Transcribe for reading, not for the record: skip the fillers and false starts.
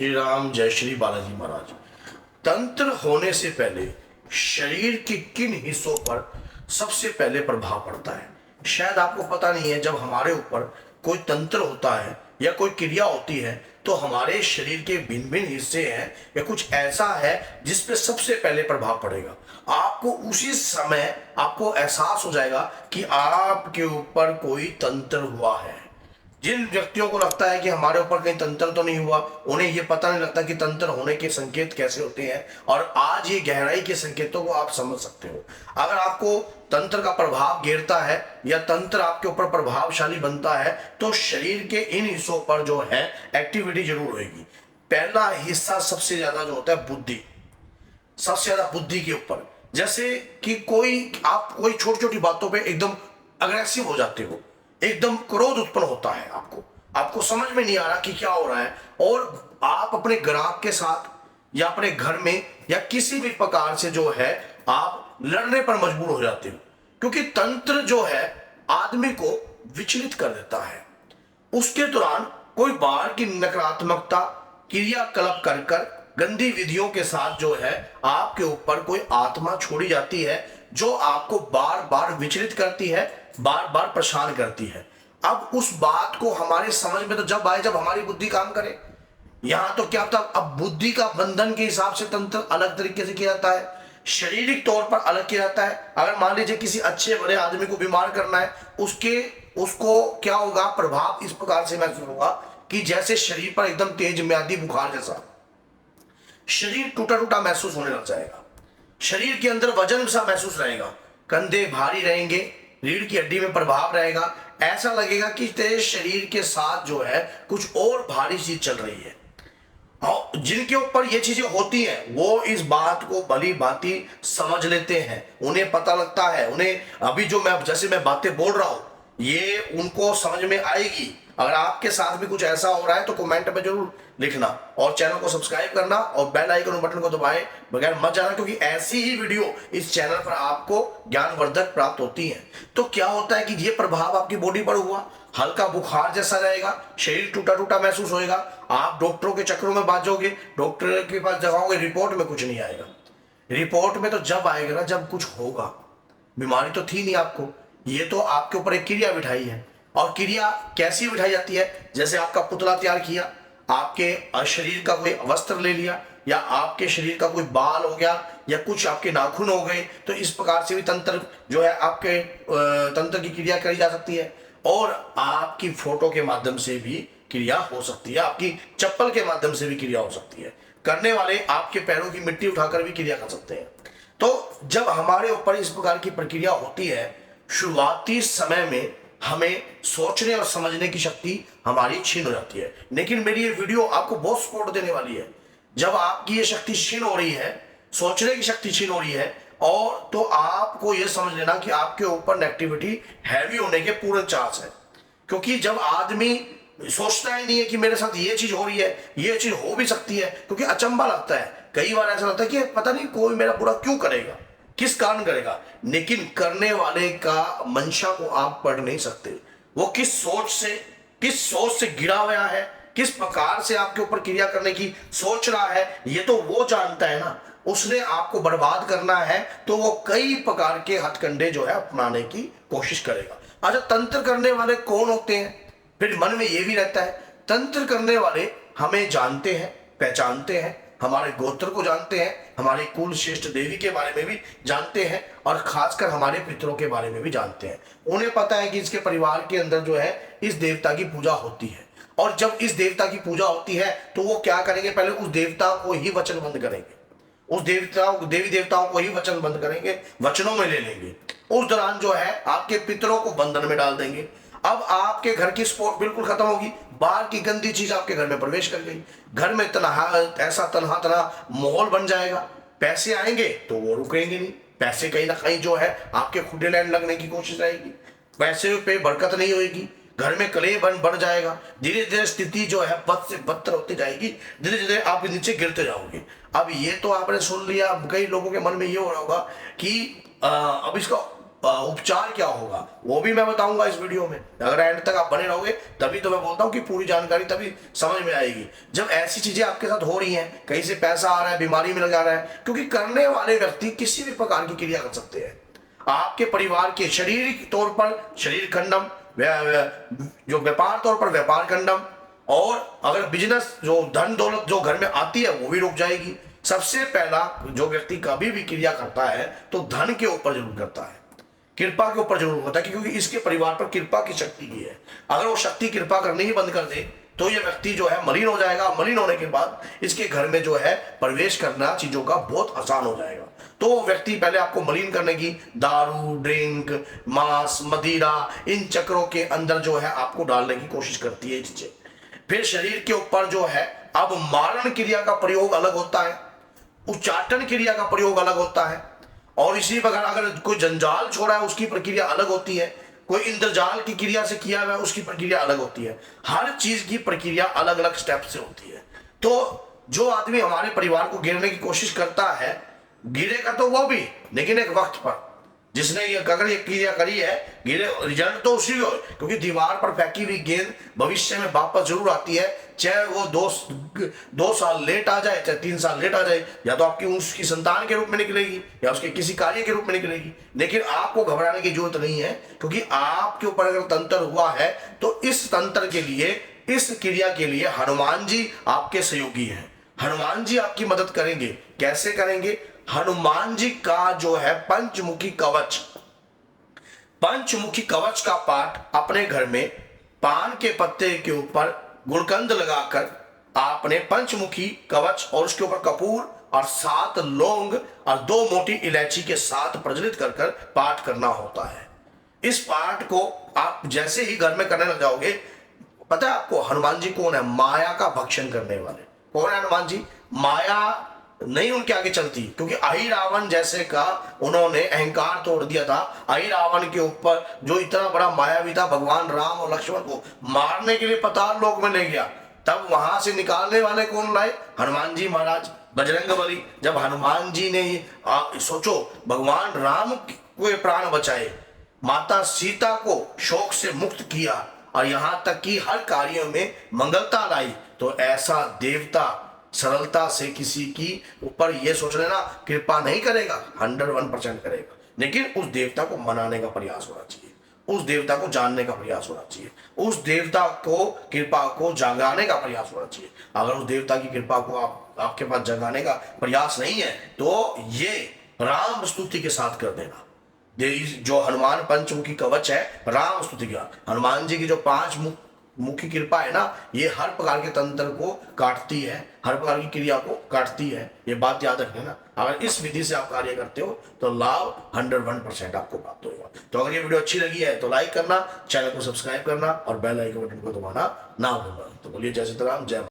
श्री राम, जय श्री बालाजी महाराज। तंत्र होने से पहले शरीर के किन हिस्सों पर सबसे पहले प्रभाव पड़ता है? शायद आपको पता नहीं है। जब हमारे ऊपर कोई तंत्र होता है या कोई क्रिया होती है तो हमारे शरीर के भिन्न भिन्न हिस्से हैं या कुछ ऐसा है जिस पे सबसे पहले प्रभाव पड़ेगा। आपको उसी समय आपको एहसास हो जाएगा कि आपके ऊपर कोई तंत्र हुआ है। जिन व्यक्तियों को लगता है कि हमारे ऊपर कहीं तंत्र तो नहीं हुआ, उन्हें यह पता नहीं लगता कि तंत्र होने के संकेत कैसे होते हैं। और आज ये गहराई के संकेतों को आप समझ सकते हो। अगर आपको तंत्र का प्रभाव गिरता है या तंत्र आपके ऊपर प्रभावशाली बनता है तो शरीर के इन हिस्सों पर जो है एक्टिविटी जरूर होगी। पहला हिस्सा सबसे ज्यादा जो होता है बुद्धि, सबसे ज्यादा बुद्धि के ऊपर। जैसे कि आप कोई छोटी छोटी बातों पे एकदम अग्रेसिव हो जाते हो, एकदम क्रोध उत्पन्न होता है। आपको समझ में नहीं आ रहा कि क्या हो रहा है, और आप अपने ग्राहक के साथ या अपने घर में या किसी भी प्रकार से जो है आप लड़ने पर मजबूर हो जाते हो, क्योंकि तंत्र जो है आदमी को विचलित कर देता है। उसके दौरान कोई बाहर की नकारात्मकता क्रियाकलाप कर गंदी विधियों के साथ जो है आपके ऊपर कोई आत्मा छोड़ी जाती है जो आपको बार बार विचलित करती है, बार बार परेशान करती है। अब उस बात को हमारे समझ में तो जब आए जब हमारी बुद्धि काम करे। यहां तो क्या था, अब बुद्धि का बंधन के हिसाब से तंत्र अलग तरीके से किया जाता है, शारीरिक तौर पर अलग किया जाता है। अगर मान लीजिए किसी अच्छे बड़े आदमी को बीमार करना है, उसको क्या होगा, प्रभाव इस प्रकार से महसूस होगा कि जैसे शरीर पर एकदम तेज म्यादी बुखार जैसा, शरीर टूटा टूटा महसूस होने लग जाएगा, शरीर के अंदर वजन सा महसूस रहेगा, कंधे भारी रहेंगे, रीढ़ की हड्डी में प्रभाव रहेगा। ऐसा लगेगा कि तेरे शरीर के साथ जो है कुछ और भारी चीज चल रही है। और जिनके ऊपर ये चीजें होती हैं वो इस बात को भली भांति समझ लेते हैं, उन्हें पता लगता है। उन्हें अभी जो मैं बातें बोल रहा हूं ये उनको समझ में आएगी। अगर आपके साथ भी कुछ ऐसा हो रहा है तो कमेंट में जरूर लिखना और चैनल को सब्सक्राइब करना और बेल आइकन बटन को दबाएं बगैर मत जाना, क्योंकि ऐसी ही वीडियो इस चैनल पर आपको ज्ञानवर्धक प्राप्त होती है। तो क्या होता है कि ये प्रभाव आपकी बॉडी पर हुआ, हल्का बुखार जैसा रहेगा, शरीर टूटा टूटा महसूस होएगा, आप डॉक्टरों के चक्करों में बाजोगे, डॉक्टर के पास जगाओगे, रिपोर्ट में कुछ नहीं आएगा। रिपोर्ट में तो जब आएगा ना जब कुछ होगा। बीमारी तो थी नहीं आपको, ये तो आपके ऊपर एक क्रिया बिठाई है। और क्रिया कैसी बिठाई जाती है, जैसे आपका पुतला तैयार किया, आपके शरीर का कोई वस्त्र ले लिया या आपके शरीर का कोई बाल हो गया या कुछ आपके नाखून हो गए, तो इस प्रकार से भी तंत्र जो है आपके तंत्र की क्रिया करी जा सकती है। और आपकी फोटो के माध्यम से भी क्रिया हो सकती है, आपकी चप्पल के माध्यम से भी क्रिया हो सकती है। करने वाले आपके पैरों की मिट्टी उठाकर भी क्रिया कर सकते हैं। तो जब हमारे ऊपर इस प्रकार की प्रक्रिया होती है, शुरुआती समय में हमें सोचने और समझने की शक्ति हमारी छीन हो जाती है। लेकिन मेरी ये वीडियो आपको बहुत सपोर्ट देने वाली है। जब आपकी ये शक्ति छीन हो रही है, सोचने की शक्ति छीन हो रही है, और तो आपको ये समझ लेना कि आपके ऊपर नेगेटिविटी हैवी होने के पूर्ण चांस है। क्योंकि जब आदमी सोचता ही नहीं है कि मेरे साथ ये चीज हो रही है, ये चीज हो भी सकती है, क्योंकि अचंभा लगता है। कई बार ऐसा लगता है कि पता नहीं कोई मेरा बुरा क्यों करेगा, किस कारण करेगा। लेकिन करने वाले का मंशा को आप पढ़ नहीं सकते। वो किस सोच से गिरा हुआ है, किस प्रकार से आपके ऊपर क्रिया करने की सोच रहा है, ये तो वो जानता है ना। उसने आपको बर्बाद करना है तो वो कई प्रकार के हथकंडे जो है अपनाने की कोशिश करेगा। अच्छा, तंत्र करने वाले कौन होते हैं? फिर मन में ये भी रहता है, तंत्र करने वाले हमें जानते हैं, पहचानते हैं, हमारे गोत्र को जानते हैं, हमारे कुल श्रेष्ठ देवी के बारे में भी जानते हैं, और खासकर हमारे पितरों के बारे में भी जानते हैं। उन्हें पता है कि इसके परिवार के अंदर जो है इस देवता की पूजा होती है, और जब इस देवता की पूजा होती है तो वो क्या करेंगे, पहले उस देवता को ही वचनबद्ध करेंगे, उस देवी देवताओं को ही वचनबद्ध करेंगे, वचनों में ले लेंगे। उस दौरान जो है आपके पितरों को बंधन में डाल देंगे। अब आपके घर की सपोर्ट बिल्कुल खत्म होगी, बाहर की गंदी चीज आपके घर में प्रवेश कर गई, घर में ऐसा तनहा माहौल बन जाएगा। पैसे आएंगे तो वो रुकेंगे नहीं, पैसे कहीं ना कहीं जो है आपके खुदे लैंड लगने की कोशिश रहेगी, पैसे पे बरकत नहीं होगी, घर में कलेह बढ़ जाएगा। धीरे धीरे स्थिति जो है बद से बदतर होती जाएगी, धीरे धीरे आप नीचे गिरते जाओगे। अब ये तो आपने सुन लिया, अब कई लोगों के मन में ये हो रहा होगा कि अब इसका उपचार क्या होगा वो भी मैं बताऊंगा इस वीडियो में। अगर एंड तक आप बने रहोगे तभी तो मैं बोलता हूँ कि पूरी जानकारी तभी समझ में आएगी। जब ऐसी चीजें आपके साथ हो रही हैं, कहीं से पैसा आ रहा है, बीमारी में लगा रहा है, क्योंकि करने वाले व्यक्ति किसी भी प्रकार की क्रिया कर सकते हैं। आपके परिवार के शारीरिक तौर पर शरीर खंडम, जो व्यापार तौर पर व्यापार खंडम, और अगर बिजनेस जो धन दौलत जो घर में आती है वो भी रुक जाएगी। सबसे पहला जो व्यक्ति कभी भी क्रिया करता है तो धन के ऊपर जरूर करता है, कृपा के ऊपर जरूर होता है, क्योंकि इसके परिवार पर कृपा की शक्ति की है। अगर वो शक्ति कृपा करनी ही बंद कर दे तो ये व्यक्ति जो है मलिन हो जाएगा। मलिन होने के बाद इसके घर में जो है प्रवेश करना चीजों का बहुत आसान हो जाएगा। तो वो व्यक्ति पहले आपको मलिन करने की दारू, ड्रिंक, मांस, मदिरा, इन चक्रों के अंदर जो है आपको डालने की कोशिश करती है चीजें। फिर शरीर के ऊपर जो है अब मारण क्रिया का प्रयोग अलग होता है, उच्चाटन क्रिया का प्रयोग अलग होता है, और इसी प्रकार अगर कोई जंजाल छोड़ा है उसकी प्रक्रिया अलग होती है, कोई इंद्रजाल की क्रिया से किया हुआ है उसकी प्रक्रिया अलग होती है। हर चीज की प्रक्रिया अलग अलग स्टेप से होती है। तो जो आदमी हमारे परिवार को गिरने की कोशिश करता है, गिरेगा तो वो भी, लेकिन एक वक्त पर। जिसने ये अगर ये क्रिया करी है, गिरे, रिजल्ट तो उसी को, क्योंकि दीवार पर फेंकी हुई गेंद भविष्य में वापस जरूर आती है, चाहे वो दो साल लेट आ जाए, चाहे 3 साल लेट आ जाए। या तो आपकी उसकी संतान के रूप में निकलेगी या उसके किसी कार्य के रूप में निकलेगी, लेकिन आपको घबराने की जरूरत नहीं है, क्योंकि आपके ऊपर अगर तंत्र हुआ है तो इस तंत्र के लिए, इस क्रिया के लिए हनुमान जी आपके सहयोगी हैं। हनुमान जी आपकी मदद करेंगे। कैसे करेंगे? हनुमान जी का जो है पंचमुखी कवच, पंचमुखी कवच का पाठ अपने घर में पान के पत्ते के ऊपर गुलकंद लगाकर आपने पंचमुखी कवच और उसके ऊपर कपूर और 7 लौंग और 2 मोटी इलायची के साथ प्रज्वलित कर कर पाठ करना होता है। इस पाठ को आप जैसे ही घर में करने लग जाओगे, पता है आपको हनुमान जी कौन है? माया का भक्षण करने वाले। कौन है हनुमान जी? माया नहीं उनके आगे चलती, क्योंकि अहि रावण जैसे का उन्होंने अहंकार तोड़ दिया था। अहि रावण के ऊपर जो इतना बड़ा मायावी था, भगवान राम और लक्ष्मण को मारने के लिए पाताल लोक में ले गया, तब वहां से निकालने वाले कौन लाए? हनुमान जी महाराज, बजरंगबली। जब हनुमान जी ने सोचो, भगवान राम को प्राण बचाए, माता सीता को शोक से मुक्त किया, और यहां तक कि हर कार्य में मंगलता लाई, तो ऐसा देवता सरलता से किसी की ऊपर ये सोच लेना कृपा नहीं करेगा, 101% करेगा। लेकिन उस देवता को मनाने का प्रयास होना चाहिए, उस देवता को जानने का प्रयास होना चाहिए, उस देवता को कृपा को जगाने का प्रयास होना चाहिए। अगर उस देवता की कृपा को आपके पास जगाने का प्रयास नहीं है तो ये राम स्तुति के साथ कर देना। जो हनुमान पंचमुखी कवच है, राम स्तुति का, हनुमान जी की जो 5 मुखी कृपा है ना, ये हर प्रकार के तंत्र को काटती है, हर प्रकार की क्रिया को काटती है। ये बात याद रखना ना। अगर इस विधि से आप कार्य करते हो तो लाभ 101% आपको प्राप्त होगा। तो अगर ये वीडियो अच्छी लगी है तो लाइक करना, चैनल को सब्सक्राइब करना और बेल आइकन बटन को दबाना ना भूलना। तो बोलिए जय सीता राम, जय।